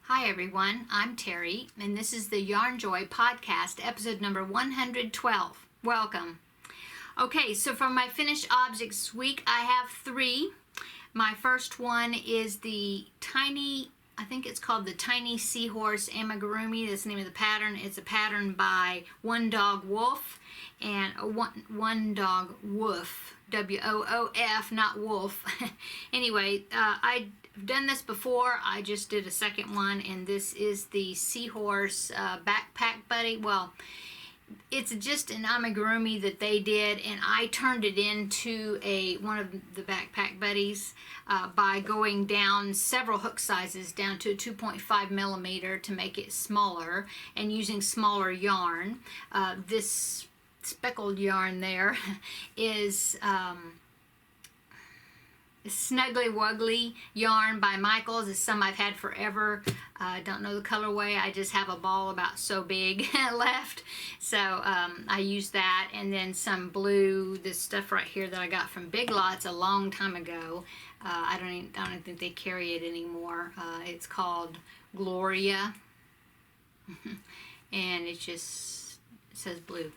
Hi everyone, I'm Terry, and this is the Yarnjoy podcast, episode number 112. Welcome. Okay, so for my finished objects week, I have 3. My first one is the tiny, I think it's called the Tiny Seahorse Amigurumi. That's the name of the pattern. It's a pattern by One Dog Wolf, and One Dog Woof, W-O-O-F, not wolf. Anyway, I've done this before. I just did a second one, and this is the Seahorse backpack buddy. Well, it's just an amigurumi that they did, and I turned it into one of the backpack buddies by going down several hook sizes down to a 2.5 millimeter to make it smaller, and using smaller yarn. This speckled yarn there is Snuggly Wuggly yarn by Michaels. It's some I've had forever. I don't know the colorway. I just have a ball about so big left. So I use that, and then some blue, this stuff right here that I got from Big Lots a long time ago. I don't think they carry it anymore. It's called Gloria. And it's just says blue.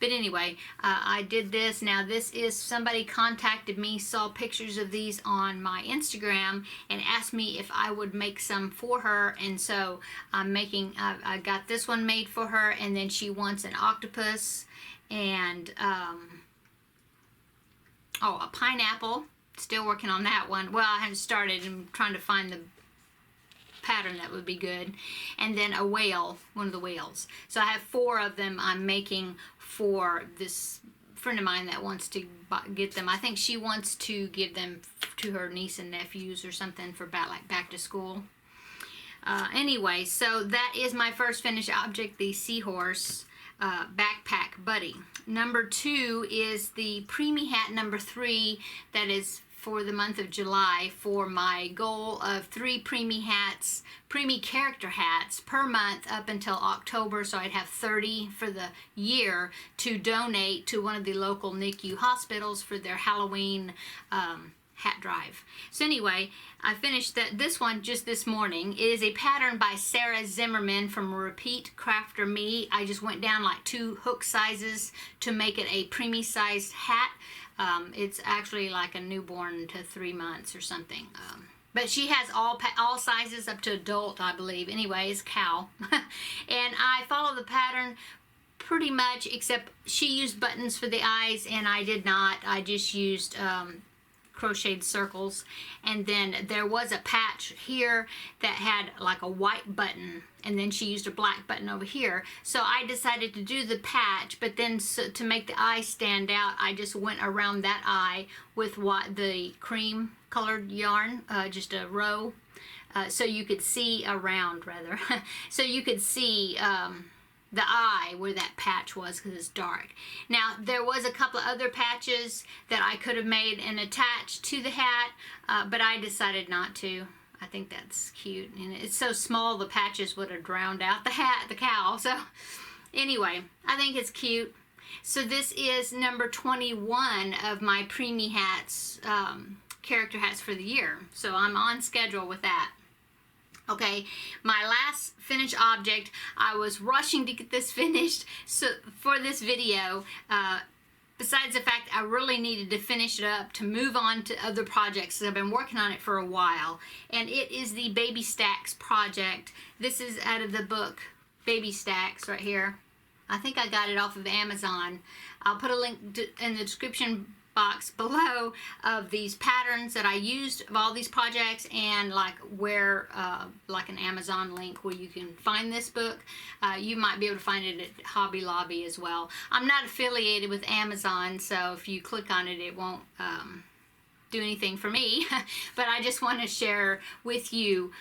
But anyway, I did this. Now this is, somebody contacted me, saw pictures of these on my Instagram, and asked me if I would make some for her, and so I'm making, I got this one made for her, and then she wants an octopus, and a pineapple. Still working on that one. Well, I haven't started. I'm trying to find the pattern that would be good, and then a whale, one of the whales. So I have 4 of them I'm making for this friend of mine that wants to get them. I think she wants to give them to her niece and nephews or something for back to school. Anyway, so that is my first finished object, the Seahorse backpack buddy. Number 2 is the preemie hat number 3 that is for the month of July, for my goal of 3 preemie hats, preemie character hats per month up until October, so I'd have 30 for the year to donate to one of the local NICU hospitals for their Halloween hat drive. So anyway, I finished this one just this morning. It is a pattern by Sarah Zimmerman from Repeat Crafter Me. I just went down like 2 hook sizes to make it a preemie sized hat. It's actually like a newborn to 3 months or something. But she has all sizes up to adult, I believe. Anyway, it's cow. And I follow the pattern pretty much, except she used buttons for the eyes and I did not. I just used crocheted circles, and then there was a patch here that had like a white button, and then she used a black button over here. So I decided to do the patch, but then to make the eye stand out, I just went around that eye with the cream colored yarn, just a row, so you could see around, rather. So you could see the eye where that patch was, because it's dark. Now there was a couple of other patches that I could have made and attached to the hat, but I decided not to. I think that's cute, and it's so small the patches would have drowned out the cow. So anyway, I think it's cute. So this is number 21 of my preemie hats, character hats for the year. So I'm on schedule with that. Okay, my last finished object, I was rushing to get this finished so for this video, besides the fact I really needed to finish it up to move on to other projects, because I've been working on it for a while, and it is the Baby Stacks project. This is out of the book Baby Stacks right here. I think I got it off of Amazon. I'll put a link in the description box below of these patterns that I used of all these projects, and like where like an Amazon link where you can find this book. You might be able to find it at Hobby Lobby as well. I'm not affiliated with Amazon, so if you click on it, it won't do anything for me. But I just want to share with you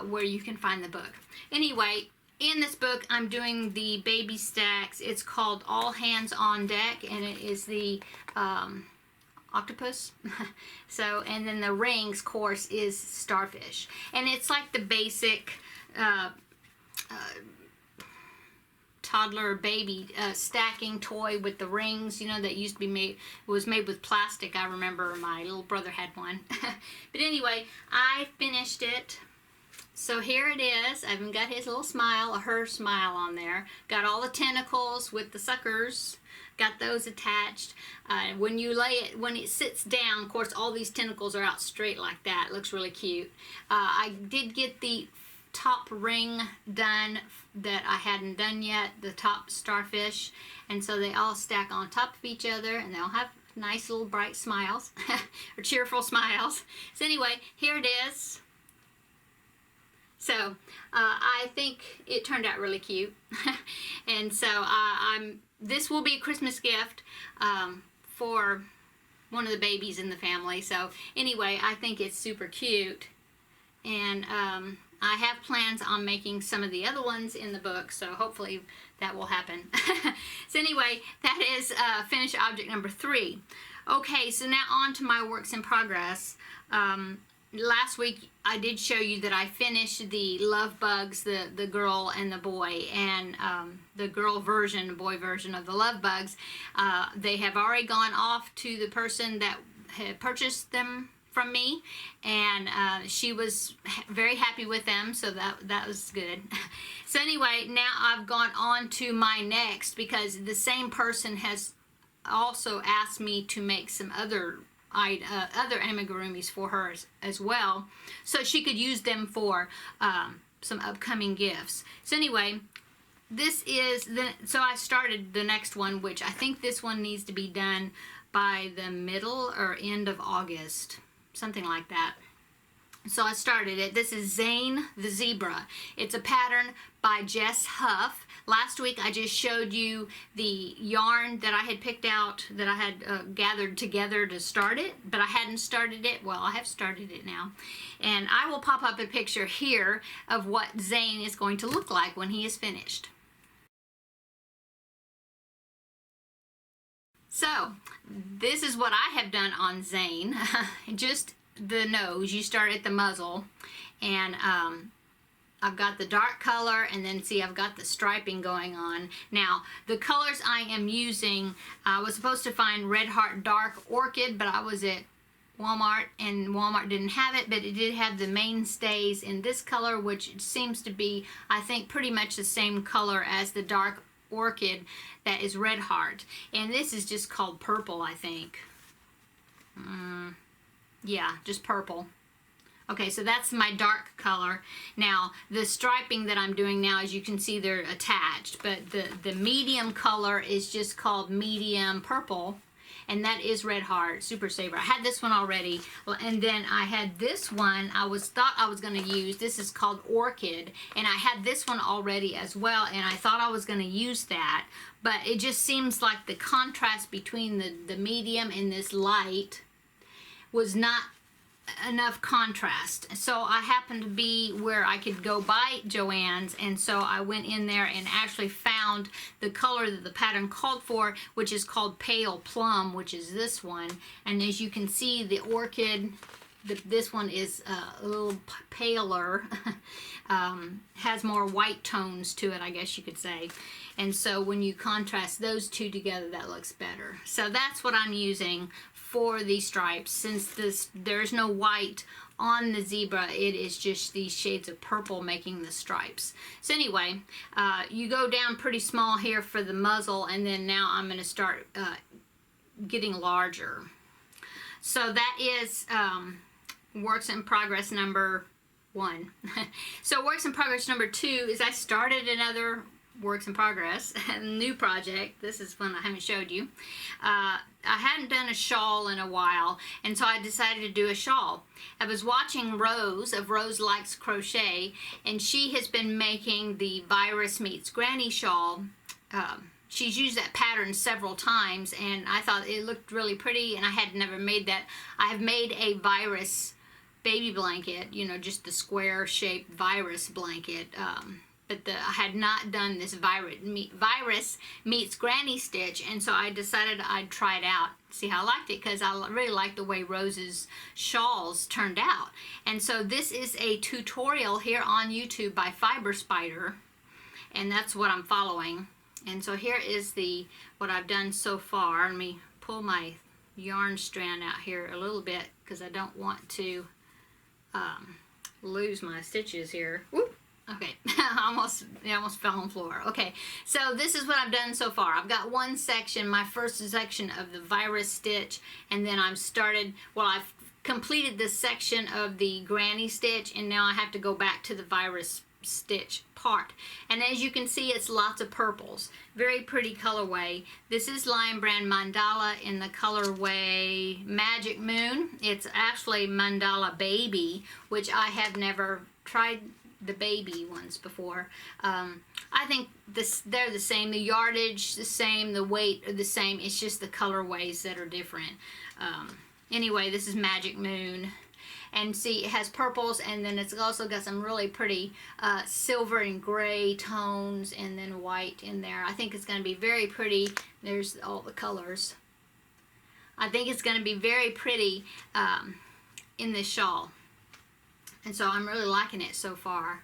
where you can find the book. Anyway, in this book I'm doing the Baby Stacks. It's called All Hands on Deck, and it is the octopus. So, and then the rings course is starfish, and it's like the basic toddler baby stacking toy with the rings, you know, that used to be made, was made with plastic. I remember my little brother had one. But anyway, I finished it So here it is. I've even got his little smile, or her smile on there. Got all the tentacles with the suckers. Got those attached. When you lay it, when it sits down, of course, all these tentacles are out straight like that. It looks really cute. I did get the top ring done that I hadn't done yet, the top starfish. And so they all stack on top of each other, and they all have nice little bright smiles, or cheerful smiles. So anyway, here it is. So I think it turned out really cute. And so this will be a Christmas gift for one of the babies in the family. So anyway, I think it's super cute. And I have plans on making some of the other ones in the book, so hopefully that will happen. So anyway, that is finished object number 3. Okay, so now on to my works in progress. Last week I did show you that I finished the love bugs, the girl and the boy, and the girl version, boy version of the love bugs. They have already gone off to the person that had purchased them from me, and she was very happy with them, so that was good. So anyway, now I've gone on to my next, because the same person has also asked me to make some other amigurumis for her as well, so she could use them for some upcoming gifts. So anyway, this is so I started the next one, which I think this one needs to be done by the middle or end of August, something like that. So I started it. This is Zane the Zebra. It's a pattern by Jess Huff. Last week I just showed you the yarn that I had picked out, that I had gathered together to start it, but I hadn't started it. Well, I have started it now. And I will pop up a picture here of what Zane is going to look like when he is finished. So, this is what I have done on Zane. Just the nose. You start at the muzzle, and I've got the dark color, and then see I've got the striping going on. Now, the colors I am using, I was supposed to find Red Heart Dark Orchid, but I was at Walmart, and Walmart didn't have it, but it did have the mainstays in this color, which seems to be, I think, pretty much the same color as the Dark Orchid that is Red Heart. And this is just called Purple, I think. Yeah, just purple. Okay, so that's my dark color. Now, the striping that I'm doing now, as you can see, they're attached, but the medium color is just called Medium Purple, and that is Red Heart Super Saver. I had this one already, and then I had this one thought I was going to use. This is called Orchid, and I had this one already as well, and I thought I was going to use that, but it just seems like the contrast between the medium and this light was not enough contrast. So I happened to be where I could go buy Joann's, and so I went in there and actually found the color that the pattern called for, which is called Pale Plum, which is this one. And as you can see, the orchid, this one is a little paler, has more white tones to it, I guess you could say. And so when you contrast those two together, that looks better. So that's what I'm using for these stripes. Since there's no white on the zebra, it is just these shades of purple making the stripes. So anyway, you go down pretty small here for the muzzle, and then now I'm going to start getting larger. So that is works in progress number 1. So works in progress number 2 is I started another works in progress, a new project. This is one I haven't showed you. I hadn't done a shawl in a while, and so I decided to do a shawl. I was watching Rose of Rose Likes Crochet, and she has been making the Virus Meets Granny shawl. She's used that pattern several times, and I thought it looked really pretty, and I had never made that. I have made a virus baby blanket, you know, just the square shaped virus blanket, but I had not done this Virus Meets Granny stitch, and so I decided I'd try it out, see how I liked it, because I really liked the way Rose's shawls turned out. And so this is a tutorial here on YouTube by Fiber Spider, and that's what I'm following. And so here is what I've done so far. Let me pull my yarn strand out here a little bit, because I don't want to lose my stitches here. Whoop. Okay, I almost fell on the floor. Okay, so this is what I've done so far. I've got one section, my first section of the virus stitch, and then I've completed this section of the granny stitch, and now I have to go back to the virus stitch part. And as you can see, it's lots of purples. Very pretty colorway. This is Lion Brand Mandala in the colorway Magic Moon. It's actually Mandala Baby, which I have never tried the baby ones before. I think they're the same. The yardage the same, the weight are the same. It's just the colorways that are different. Anyway, this is Magic Moon. And see, it has purples, and then it's also got some really pretty silver and gray tones, and then white in there. I think it's going to be very pretty. There's all the colors. I think it's going to be very pretty in this shawl. And so I'm really liking it so far.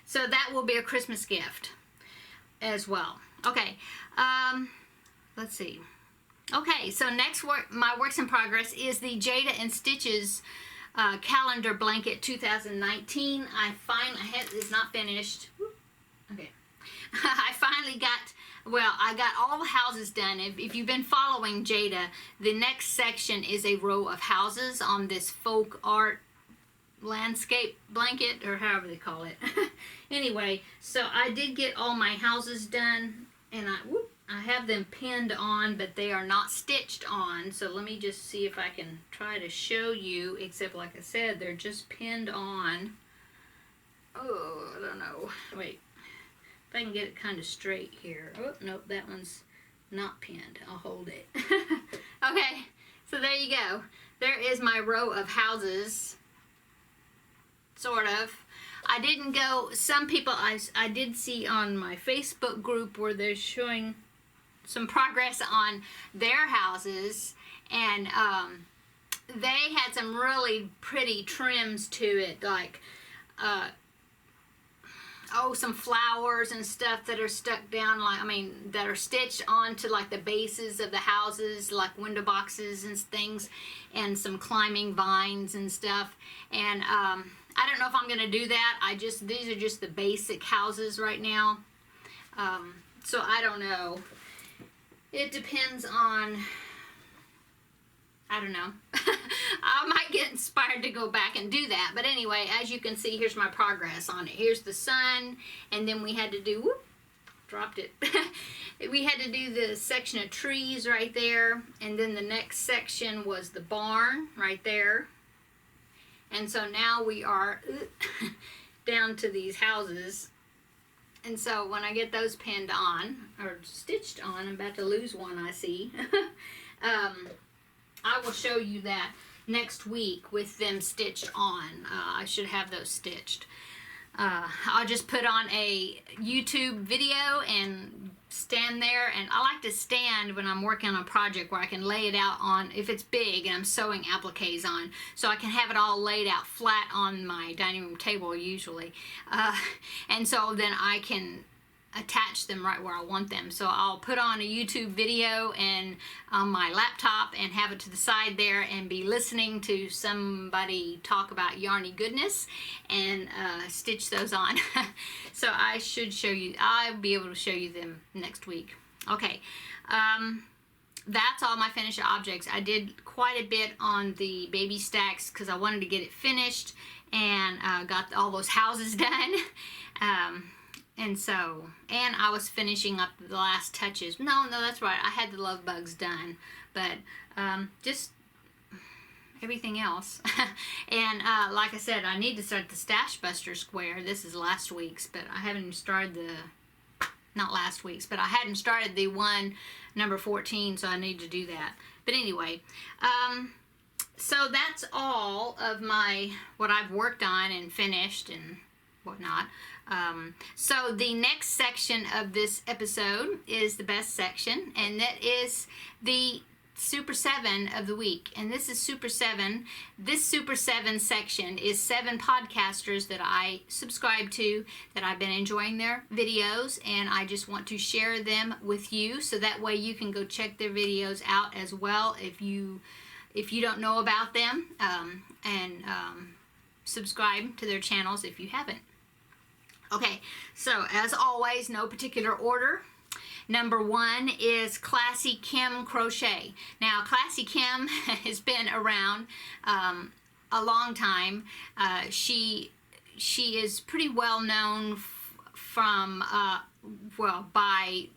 So that will be a Christmas gift as well. Okay, let's see. Okay, so next my works in progress is the Jada and Stitches calendar blanket 2019. It's not finished. Okay, I finally got. Well, I got all the houses done. If you've been following Jada, the next section is a row of houses on this folk art landscape blanket, or however they call it. Anyway, so I did get all my houses done, and I have them pinned on, but they are not stitched on. So let me just see if I can try to show you, except like I said, they're just pinned on. Oh, I don't know. Wait, if I can get it kind of straight here. Oh, nope, that one's not pinned. I'll hold it. Okay, so there you go. There is my row of houses. Sort of. I didn't go, some people I did see on my Facebook group where they're showing some progress on their houses, and they had some really pretty trims to it, like some flowers and stuff that are stuck down, that are stitched onto like the bases of the houses, like window boxes and things, and some climbing vines and stuff. And I don't know if I'm going to do that. These are just the basic houses right now. So I don't know. It depends on, I don't know. I might get inspired to go back and do that. But anyway, as you can see, here's my progress on it. Here's the sun, and then we had to do, dropped it. We had to do the section of trees right there, and then the next section was the barn right there. And so now we are down to these houses. And so when I get those pinned on, or stitched on, I'm about to lose one, I see. I will show you that next week with them stitched on. I should have those stitched. I'll just put on a YouTube video and stand there, and I like to stand when I'm working on a project where I can lay it out on, if it's big and I'm sewing appliques on, so I can have it all laid out flat on my dining room table usually, and so then I can attach them right where I want them. So I'll put on a YouTube video and on my laptop and have it to the side there and be listening to somebody talk about yarny goodness and stitch those on. So I should show you, I'll be able to show you them next week. Okay, that's all my finished objects. I did quite a bit on the baby stacks because I wanted to get it finished, and got all those houses done. And I was finishing up the last touches. No, that's right. I had the love bugs done, but just everything else. And like I said, I need to start the Stash Buster square. This is last week's, but I haven't started not last week's, but I hadn't started the one number 14, so I need to do that. But anyway, so that's all of what I've worked on and finished and whatnot. So the next section of this episode is the best section, and that is the Super 7 of the week. And this is Super 7. This Super 7 section is 7 podcasters that I subscribe to, that I've been enjoying their videos, and I just want to share them with you, so that way you can go check their videos out as well if you don't know about them. subscribe to their channels if you haven't. Okay, so as always, no particular order. Number 1 is Classy Kim Crochet. Now, Classy Kim has been around a long time. She is pretty well known from, well, by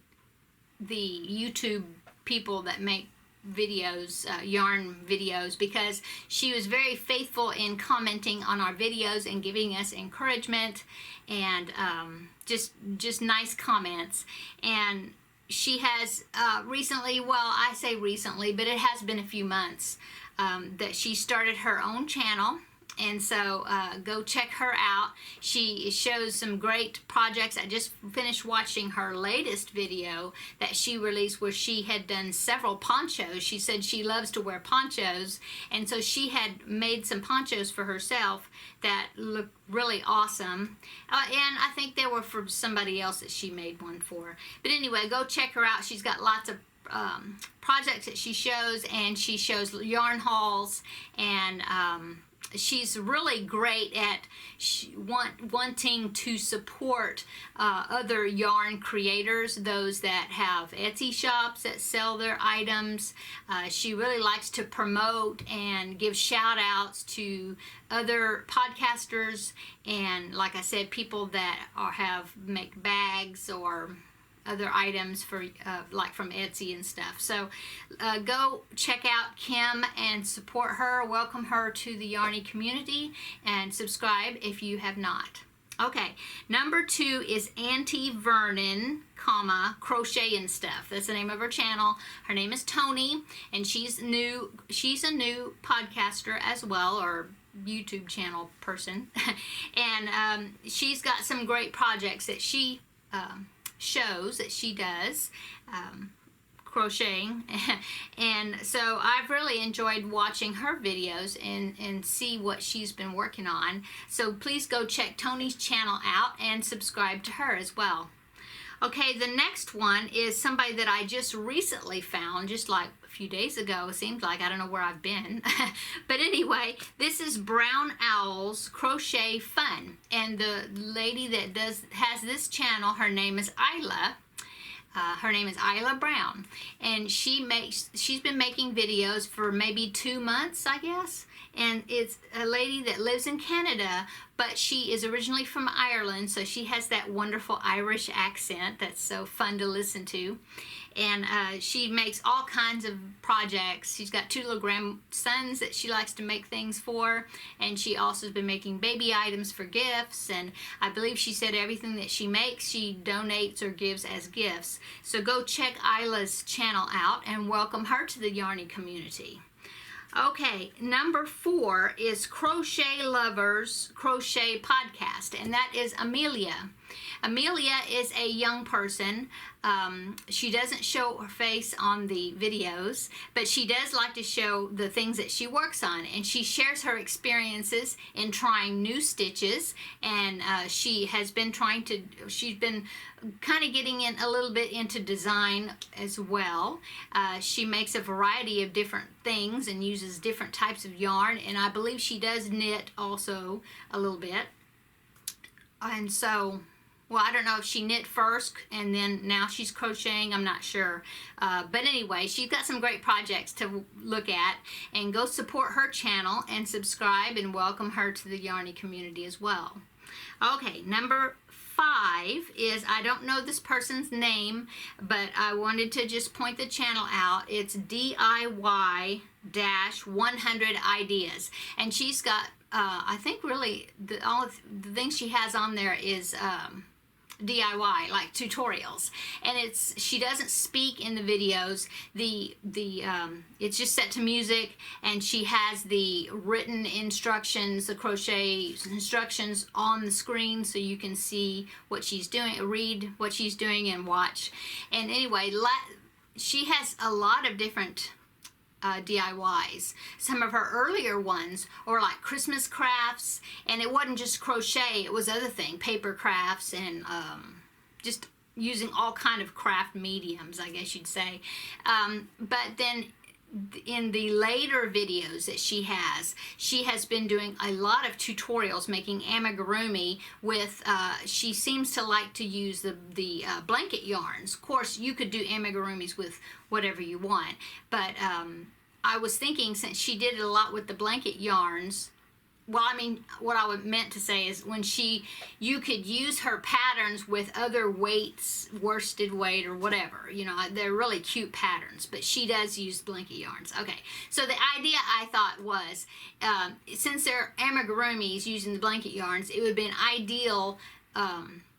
the YouTube people that make videos, yarn videos, because she was very faithful in commenting on our videos and giving us encouragement and just nice comments. And she has recently, well, I say recently, but it has been a few months, that she started her own channel. And so go check her out. She shows some great projects. I just finished watching her latest video that she released where she had done several ponchos. She said she loves to wear ponchos. And so she had made some ponchos for herself that looked really awesome. And I think they were for somebody else that she made one for. But anyway, go check her out. She's got lots of projects that she shows, and she shows yarn hauls, and she's really great at wanting to support other yarn creators, those that have Etsy shops that sell their items. She really likes to promote and give shout outs to other podcasters, and like I said, people that make bags or other items for like from Etsy and stuff. So go check out Kim and support her, welcome her to the Yarny community, and subscribe if you have not. Okay, number 2 is Auntie Vernon, Crochet and Stuff. That's the name of her channel. Her name is Toni, and she's new. She's a new podcaster as well, or YouTube channel person. And she's got some great projects that she shows that she does, crocheting. And so I've really enjoyed watching her videos and see what she's been working on. So please go check Toni's channel out and subscribe to her as well. Okay, the next one is somebody that I just recently found, just like a few days ago. It seems like, I don't know where I've been. But anyway, this is Brown Owl's Crochet Fun. And the lady that has this channel, her name is Isla. Her name is Isla Brown. And she's been making videos for maybe 2 months, I guess. And it's a lady that lives in Canada, but she is originally from Ireland, so she has that wonderful Irish accent that's so fun to listen to. And she makes all kinds of projects. She's got 2 little grandsons that she likes to make things for, and she also has been making baby items for gifts, and I believe she said everything that she makes she donates or gives as gifts. So go check Isla's channel out and welcome her to the Yarny community. Okay, number 4 is Crochet Lovers Crochet Podcast, and that is Amelia. Amelia is a young person. She doesn't show her face on the videos, but she does like to show the things that she works on, and she shares her experiences in trying new stitches, and she's been kind of getting in a little bit into design as well. She makes a variety of different things and uses different types of yarn, and I believe she does knit also a little bit. And so, well, I don't know if she knit first and then now she's crocheting, I'm not sure. But anyway, she's got some great projects to look at, and go support her channel and subscribe and welcome her to the Yarny community as well. Okay, number 5 is, I don't know this person's name, but I wanted to just point the channel out. It's DIY-100 Ideas, and she's got I think really all of the things she has on there is DIY, like tutorials, and she doesn't speak in the videos. It's just set to music, and she has the written instructions, the crochet instructions on the screen, so you can see what she's doing, read what she's doing, and watch. And anyway, she has a lot of different DIYs. Some of her earlier ones were like Christmas crafts, and it wasn't just crochet, it was other things, paper crafts, and just using all kind of craft mediums, I guess you'd say. But then in the later videos that she has been doing a lot of tutorials making amigurumi with, she seems to like to use the blanket yarns. Of course, you could do amigurumis with whatever you want, but I was thinking, since she did it a lot with the blanket yarns, well, I mean, what I meant to say is you could use her patterns with other weights, worsted weight or whatever. You know, they're really cute patterns, but she does use blanket yarns. Okay, so the idea I thought was, since they're amigurumis using the blanket yarns, it would be an ideal,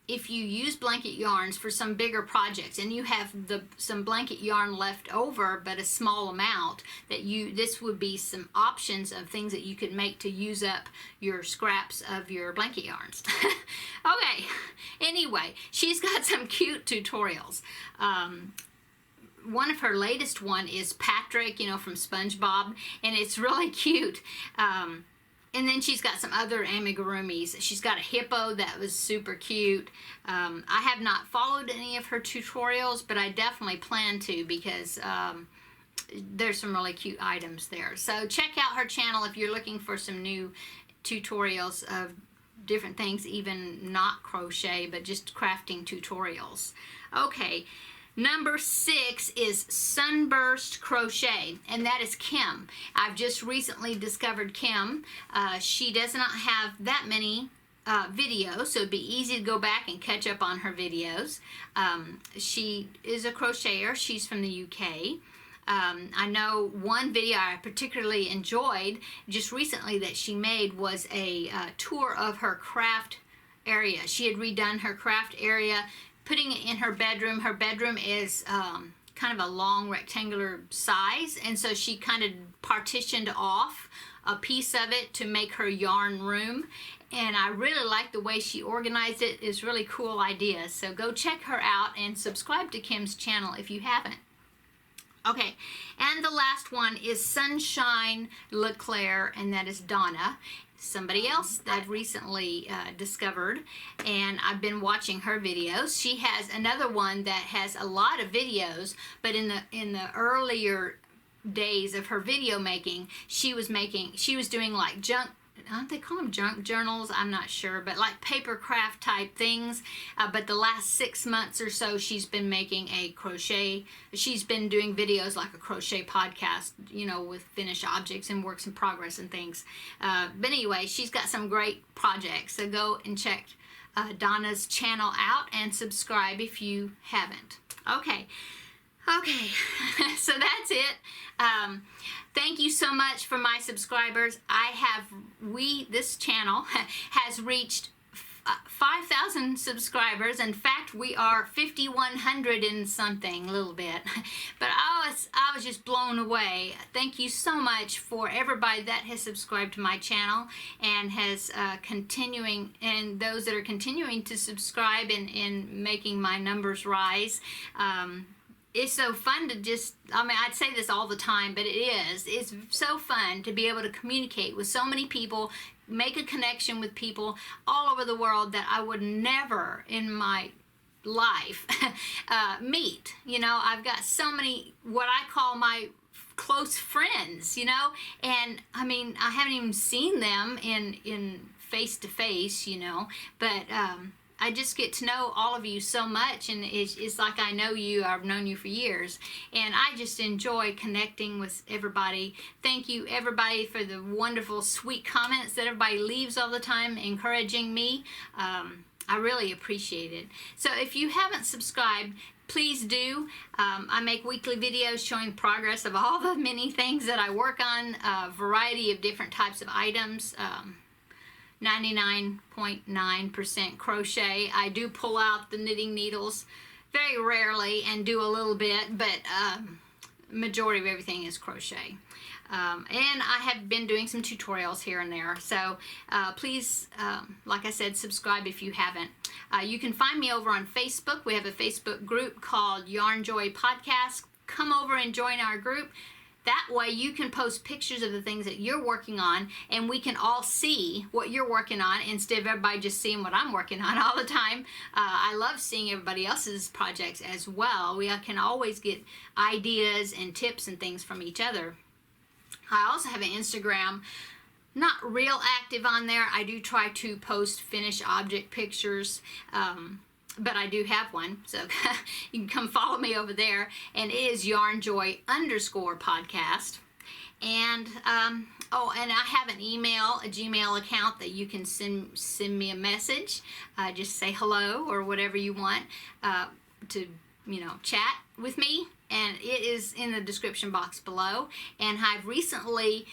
if you use blanket yarns for some bigger projects and you have some blanket yarn left over but a small amount, this would be some options of things that you could make to use up your scraps of your blanket yarns. Okay, anyway, she's got some cute tutorials. One of her latest one is Patrick, you know, from SpongeBob, and it's really cute. And then she's got some other amigurumis. She's got a hippo that was super cute. I have not followed any of her tutorials, but I definitely plan to, because there's some really cute items there. So check out her channel if you're looking for some new tutorials of different things, even not crochet, but just crafting tutorials. Okay. Number 6 is Sunburst Crochet, and that is Kim. I've just recently discovered Kim. She does not have that many videos, so it'd be easy to go back and catch up on her videos. She is a crocheter. She's from the UK. I know one video I particularly enjoyed just recently that she made was a tour of her craft area. She had redone her craft area, putting it in her bedroom. Her bedroom is kind of a long rectangular size, and so she kind of partitioned off a piece of it to make her yarn room, and I really like the way she organized it. It's really cool idea. So go check her out and subscribe to Kim's channel if you haven't. Okay, and the last one is Sunshine LeClair, and that is Donna. Somebody else that I've recently discovered, and I've been watching her videos. She has another one that has a lot of videos, but in the earlier days of her video making, she was doing like junk, I don't know if they call them junk journals, I'm not sure, but like paper craft type things. But the last 6 months or so, she's been making she's been doing videos like a crochet podcast, you know, with finished objects and works in progress and things. But anyway, she's got some great projects, so go and check Donna's channel out and subscribe if you haven't. Okay, so that's it. Thank you so much for my subscribers. This channel has reached 5,000 subscribers. In fact, we are 5,100 and something, a little bit. But I was just blown away. Thank you so much for everybody that has subscribed to my channel and has continuing, and those that are continuing to subscribe and making my numbers rise. It's so fun to I'd say this all the time, but it's so fun to be able to communicate with so many people, make a connection with people all over the world that I would never in my life meet. You know, I've got so many, what I call my close friends, you know, and I mean, I haven't even seen them in face to face, you know, but I just get to know all of you so much, and it's like I know you. I've known you for years, and I just enjoy connecting with everybody. Thank you, everybody, for the wonderful, sweet comments that everybody leaves all the time, encouraging me. I really appreciate it. So if you haven't subscribed, please do. I make weekly videos showing progress of all the many things that I work on, a variety of different types of items. 99.9% crochet. I do pull out the knitting needles very rarely and do a little bit, but majority of everything is crochet. And I have been doing some tutorials here and there. So please, like I said, subscribe if you haven't. You can find me over on Facebook. We have a Facebook group called Yarnjoy Podcast. Come over and join our group. That way you can post pictures of the things that you're working on, and we can all see what you're working on instead of everybody just seeing what I'm working on all the time. I love seeing everybody else's projects as well. We can always get ideas and tips and things from each other. I also have an Instagram. Not real active on there. I do try to post finished object pictures, but I do have one, so you can come follow me over there. And it is Yarnjoy_podcast. And oh, and I have an email, a Gmail account that you can send me a message. Just say hello or whatever you want to chat with me. And it is in the description box below. And I've recently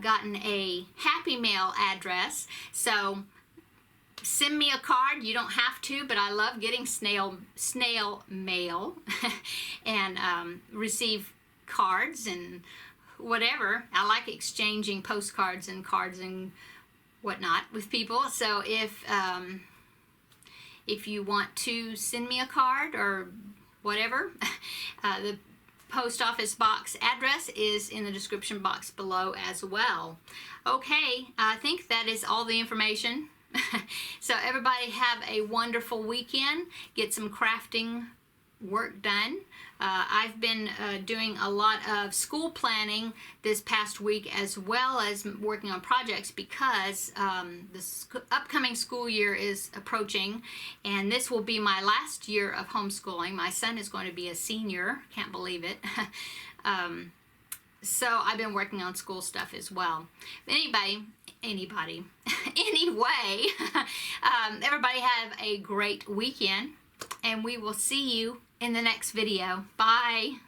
gotten a Happy Mail address, so send me a card. You don't have to, but I love getting snail mail and receive cards and whatever. I like exchanging postcards and cards and whatnot with people. So if you want to send me a card or whatever, the post office box address is in the description box below as well. Okay, I think that is all the information. So everybody have a wonderful weekend. Get some crafting work done. I've been doing a lot of school planning this past week, as well as working on projects, because the upcoming school year is approaching, and this will be my last year of homeschooling. My son is going to be a senior. Can't believe it. So I've been working on school stuff as well. Anyway, everybody have a great weekend, and we will see you in the next video. Bye.